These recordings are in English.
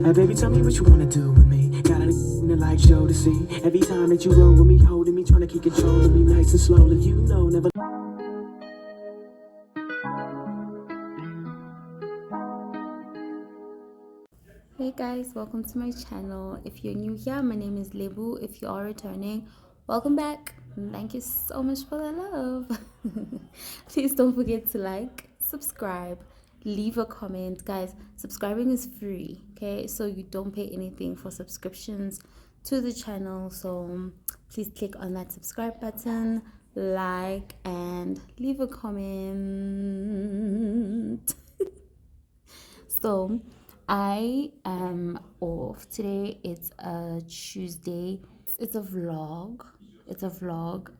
Hey baby, tell me what you wanna do with me. Got a in the light show to see. Every time that you roll with me, holding me, trying to keep control of me, nice and slowly. You know, never. Hey guys, welcome to my channel. If you're new here, my name is Lebo. If you are returning, welcome back. Thank you so much for the love. Please don't forget to like, subscribe, leave a comment. Guys, subscribing is free, okay? So you don't pay anything for subscriptions to the channel. So please click on that subscribe button, like, and leave a comment. So I am off today. It's a Tuesday. It's a vlog. It's a vlog.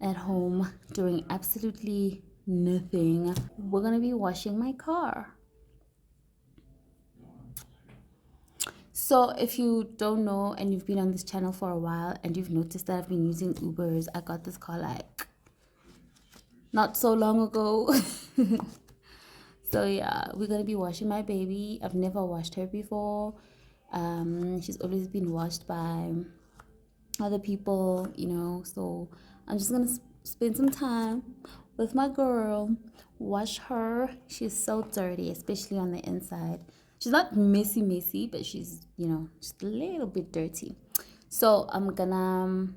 At home doing absolutely nothing. We're gonna be washing my car. So if you don't know and you've been on this channel for a while and you've noticed that I've been using Ubers, I got this car like not so long ago. So yeah, we're gonna be washing my baby. I've never washed her before. She's always been washed by other people, you know. So I'm just gonna spend some time with my girl, wash her. She's so dirty, especially on the inside. She's not messy, but she's, you know, just a little bit dirty. So I'm gonna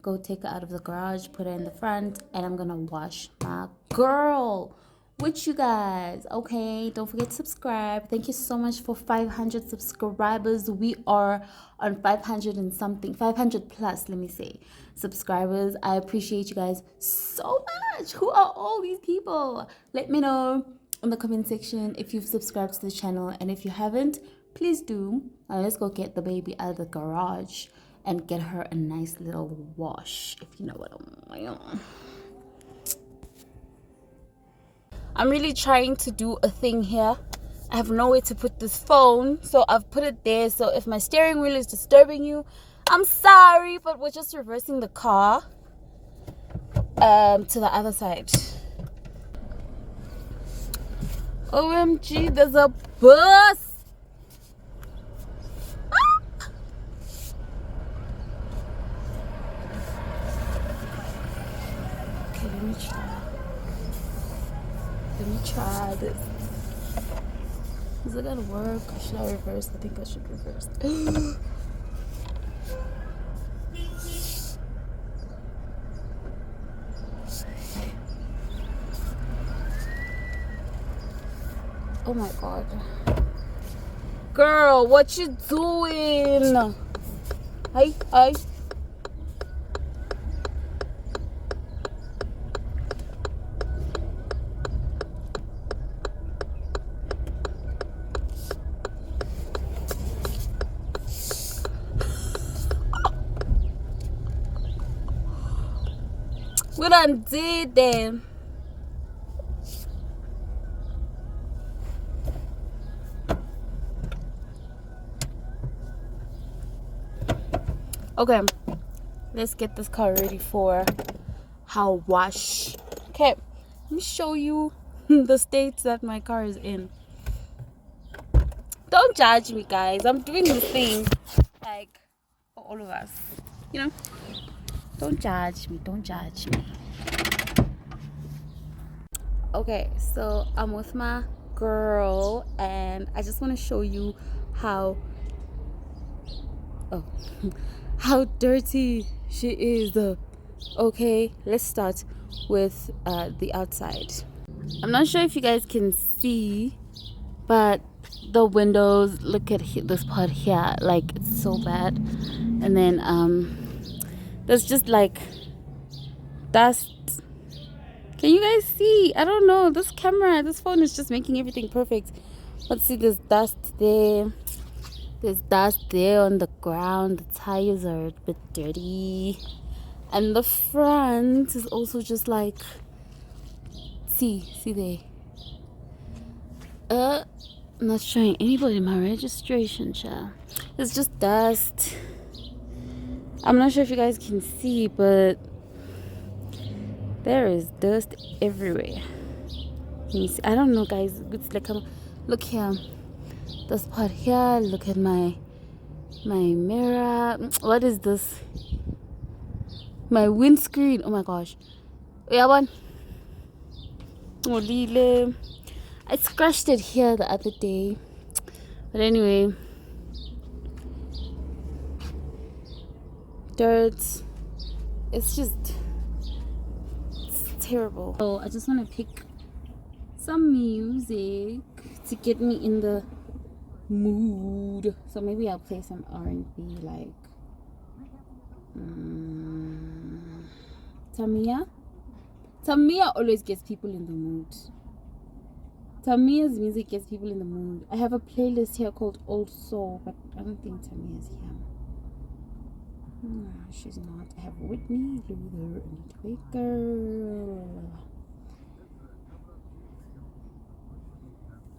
go take her out of the garage, put her in the front, and I'm gonna wash my girl with you guys. Okay, don't forget to subscribe. Thank you so much for 500 subscribers. We are on 500 and something, 500 plus, let me say, subscribers. I appreciate you guys so much. Who are all these people? Let me know in the comment section if you've subscribed to the channel, and if you haven't, please do. Now let's go get the baby out of the garage and get her a nice little wash, if you know what I mean. I'm really trying to do a thing here. I have nowhere to put this phone, so I've put it there. So if my steering wheel is disturbing you, I'm sorry, but we're just reversing the car to the other side. OMG, there's a bus. Ah! Okay, let me try this. Is it gonna work? Or should I reverse? I think I should reverse. Oh my god. Girl, what you doing? Hi. We done did them. Okay, let's get this car ready for how wash. Okay, let me show you the state that my car is in. Don't judge me, guys. I'm doing this thing like for all of us, you know. Don't judge me. Okay, so I'm with my girl and I just want to show you how how dirty she is. Okay, let's start with the outside. I'm not sure if you guys can see, but the windows, look at this part here, like it's so bad. And then there's just like dust. Can you guys see? I don't know, this phone is just making everything perfect. Let's see, there's dust there. There's dust there on the ground. The tires are a bit dirty. And the front is also just like, see there. I'm not showing anybody my registration, child. It's just dust. I'm not sure if you guys can see, but there is dust everywhere. Can you see? I don't know, guys. It's like look here. this part here. Look at my mirror. What is this? My windscreen. Oh my gosh. Yeah, one. I scratched it here the other day. But anyway, dirt. It's terrible. So I just want to pick some music to get me in the mood. So maybe I'll play some R&B, like Tamia. Tamia always gets people in the mood. Tamia's music gets people in the mood. I have a playlist here called Old Soul, but I don't think Tamia's here. No, she's not. I have Whitney, Luther, and Baker.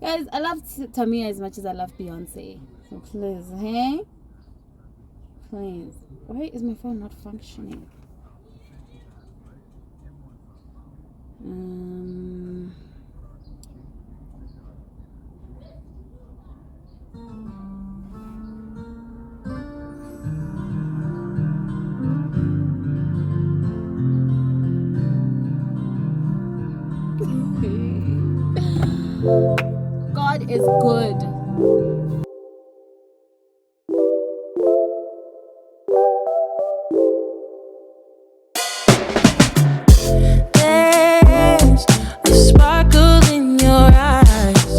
Guys, I love Tamia as much as I love Beyonce. So please, hey? Please. Why is my phone not functioning? God is good. There's a sparkle in your eyes.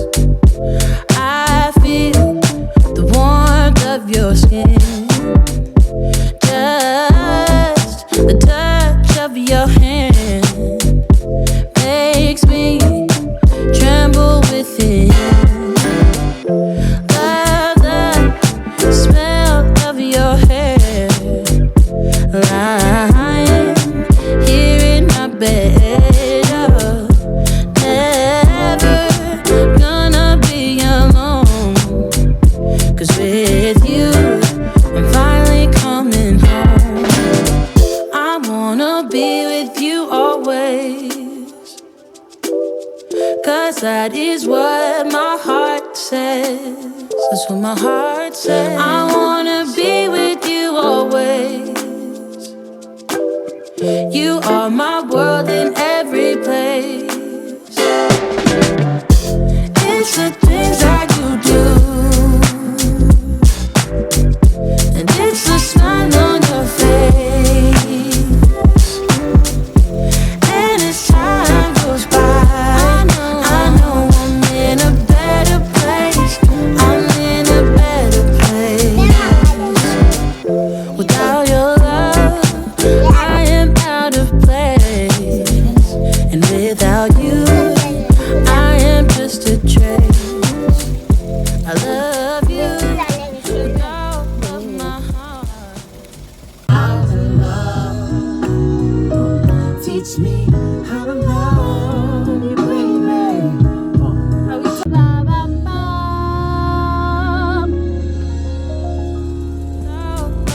I feel the warmth of your skin. Just the touch of your hand makes me tremble within. Love the smell of your hair lying here in my bed. Oh, never gonna be alone, 'cause with you I'm finally coming home. I wanna be with you always, 'cause that is what my heart says. That's what my heart says. I wanna be with you always. You are my world in every place. It's the things that you do, and it's the smile on your face. And as time goes by, I know I'm in a better place. I'm in a better place. Without your love, I am out of place. And without you, I am just a trace. I love you with all of my heart. How to love. Teach me how to love you, baby. All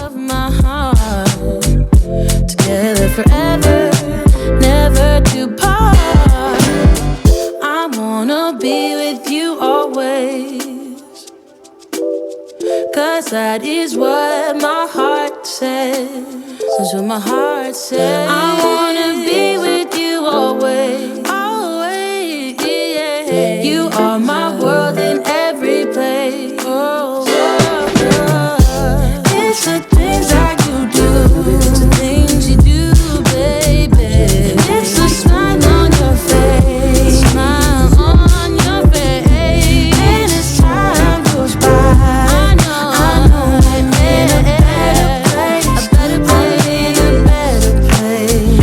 of my heart. Together forever, never to part. I wanna be with you always, 'cause that is what my heart says. That's what my heart says. I wanna be with you always, always, yeah. You are my world in every place. Oh, oh, oh. It's the things that you do, it's the things you do, baby. It's the smile on your face, smile on your face. And as time goes by, I know I'm in a better place. I'm in a better place.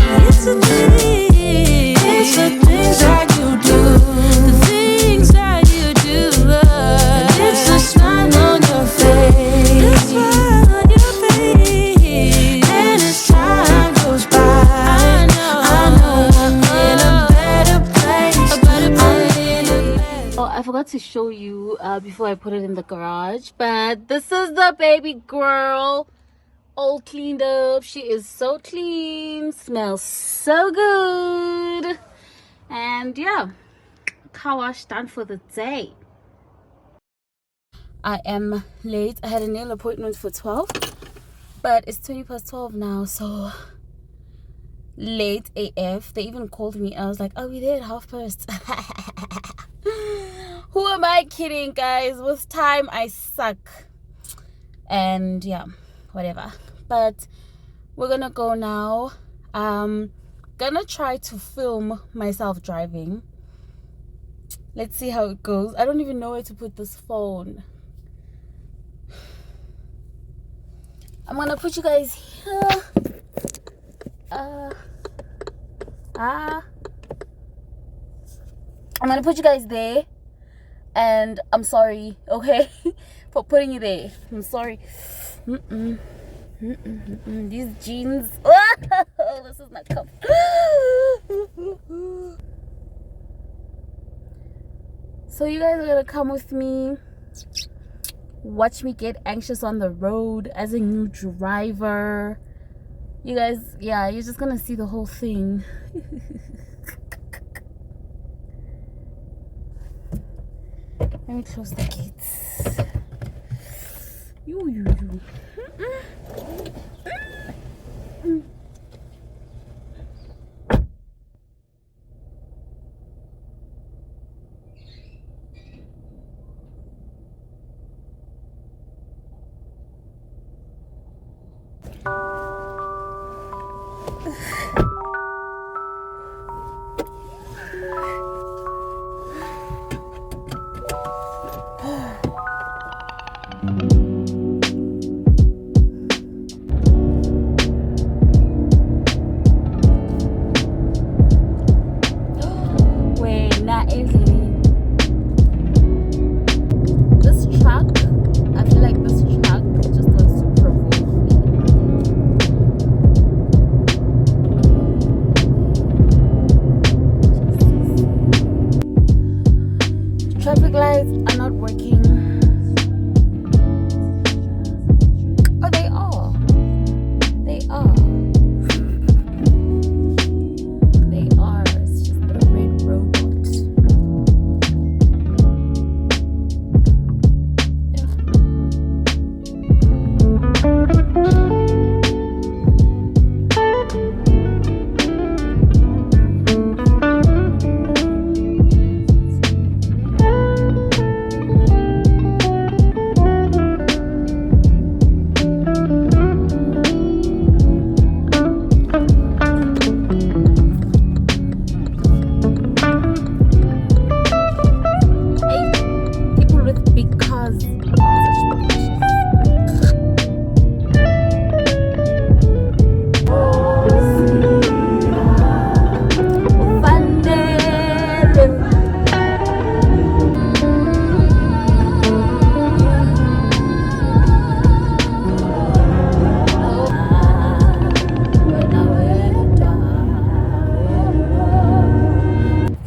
It's the things that you do, the things that you do. And it's the smile on your face, the smile on your face. And as time goes by, I know I'm in a better place. I'm in a better. Oh, I forgot to show you before I put it in the garage, but this is the baby girl, all cleaned up. She is so clean, smells so good, and yeah, car wash done for the day. I am late. I had a nail appointment for 12, but it's 20 past 12 now, so late AF. They even called me. I was like, "Are we there at 1:30?" Who am I kidding, guys? With time, I suck. And yeah, whatever. But we're gonna go now. Gonna try to film myself driving. Let's see how it goes. I don't even know where to put this phone. I'm gonna put you guys here. I'm gonna put you guys there, and I'm sorry, okay, for putting you there. I'm sorry. These jeans. Oh, this is not comfortable. So you guys are gonna come with me, watch me get anxious on the road as a new driver. You guys, yeah, you're just gonna see the whole thing. Let me close the gates. You. This truck, I feel like this truck just wants to provoke me. Traffic lights are not working. Oh, they are. They are. They are. It's just a red robot.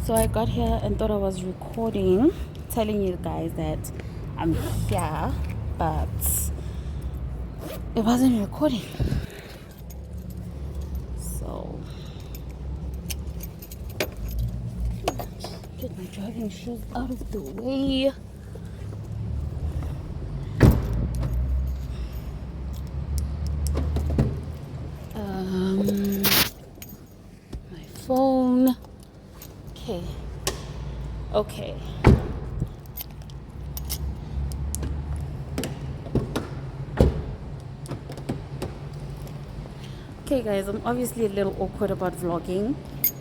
So I got here and thought I was recording, telling you guys that I'm here, but it wasn't recording. So get my driving shoes out of the way. My phone. Okay. Okay guys, I'm obviously a little awkward about vlogging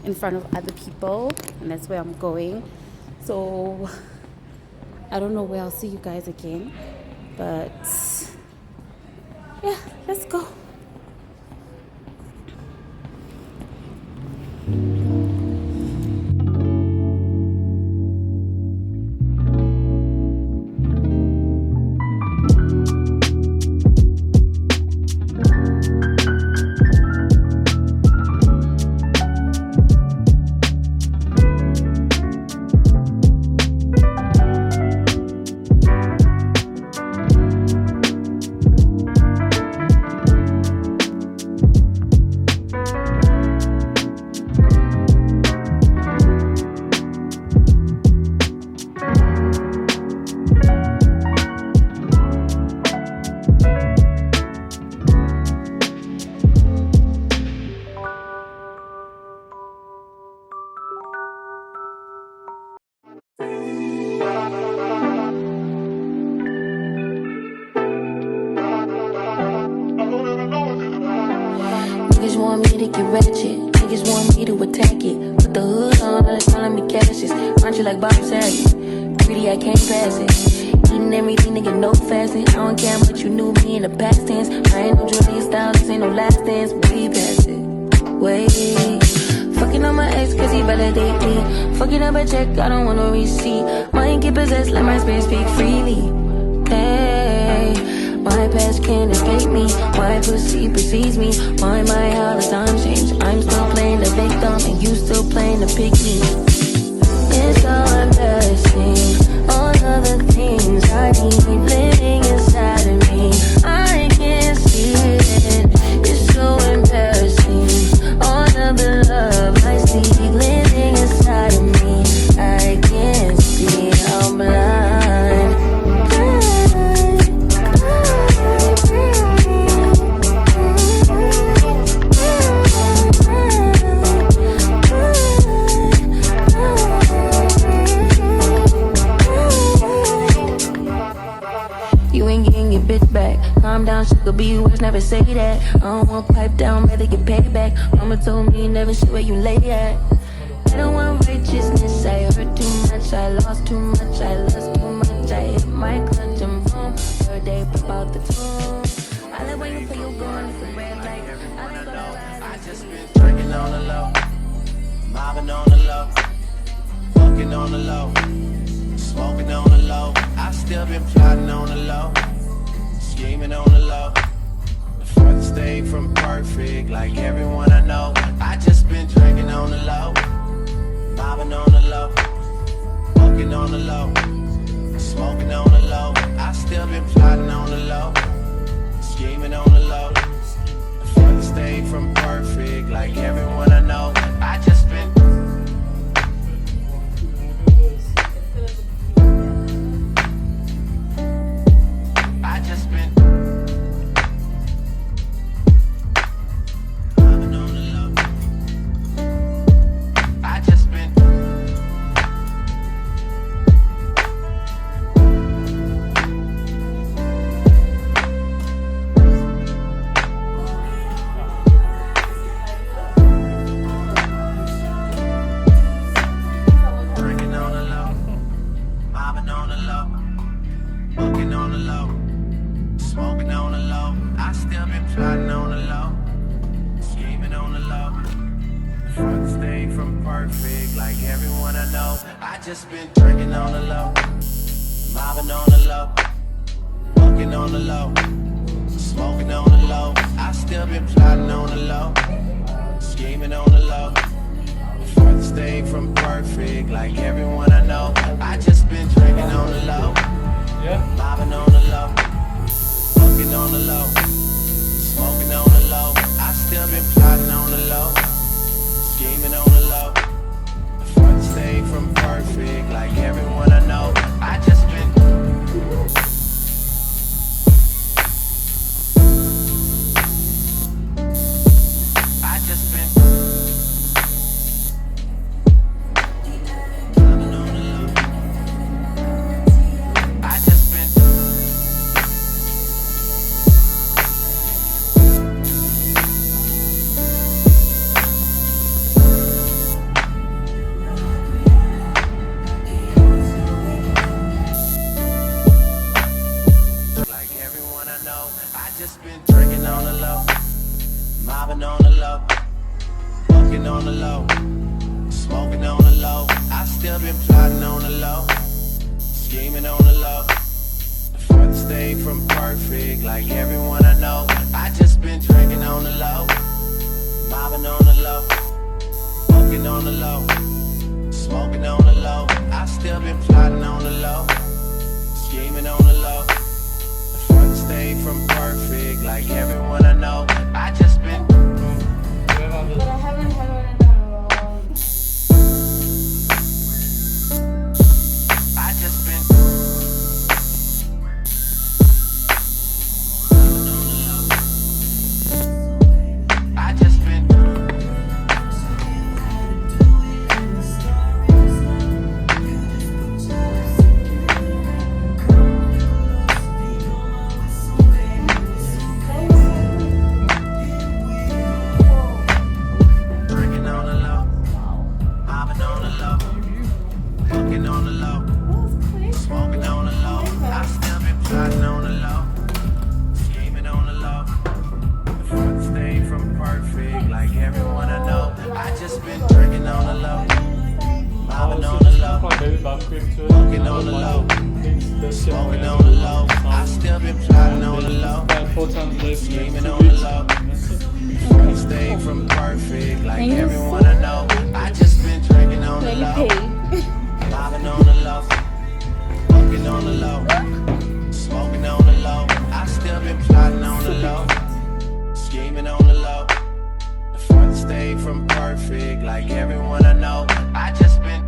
in front of other people, and that's where I'm going. So I don't know where I'll see you guys again, but yeah, let's go. want me to get ratchet. Niggas want me to attack it. Put the hood on, now they calling me Cassius. Aren't you like Bob Saget? Greedy, I can't pass it. Eating everything, nigga, no fasting. I don't care much you knew me in the past tense. I ain't no Julia Styles, this ain't no last dance. We pass it. Wait. Fucking on my ex cause he validate me. Fucking up a check, I don't want no receipt. Mind get possessed, let my spirit speak freely. Hey, my past can't escape me. My pussy precedes me. Why my how the times change? I'm still playing the victim and you still playing the pick me. It's so embarrassing. All of the things I need living inside of me. I can't see it. It's so embarrassing. All of the love I see living inside of me. I can't see. I'm blind. You ain't getting your bitch back. Calm down, shit could be worse, never say that. I don't want pipe down, rather get paid back. Mama told me never shit where you lay at. I don't want righteousness, I hurt too much. I lost too much, I lost too much. I hit my clutch and boom, third day pop out the tune. I like when you play your gun, it's a red light. I just been drinking on the low, mobbing on the low, fucking on the low, smoking on the low. I still been plotting on the low, scheming on the low. The furthest thing from perfect, like everyone I know. I just been drinking on the low, mobbing on the low, fucking on the low, smoking on the low. I still been plotting on the low, scheming on the low. The furthest thing from perfect, like everyone I know. I just been just been drinking on the low, mobbing on the low, fucking on the low, smoking on the low. I still been plotting on the low, scheming on the low. The furthest thing from perfect, like everyone I know. I just been drinking on the low, mobbing on the low, fucking on the low, smoking on the low. I still been plotting on the low, scheming on the low. Stay from perfect, like everyone I know. I just been I just been I just been just been drinking on the low, mobbing on the low, fucking on the low, smoking on the low. I still been plotting on the low, scheming on the low. The furthest thing from perfect, like everyone I know. I just been drinking on the low, mobbing on the low, fucking on the low, smoking on the low. I still been plotting on the low, scheming on the low. Stay from perfect, like everyone I know. I just been. But I haven't had one in that long. I just been. I just been. Walking on the low, smoking on the low. I still been plotting on the low, scheming on the low. Stay from perfect, like everyone I know. I just been drinking on the low, mobbing on the low, walking on the low, smoking on the low. I still been plotting on the low, scheming on the low. The furthest stay from perfect, like everyone I know. I just been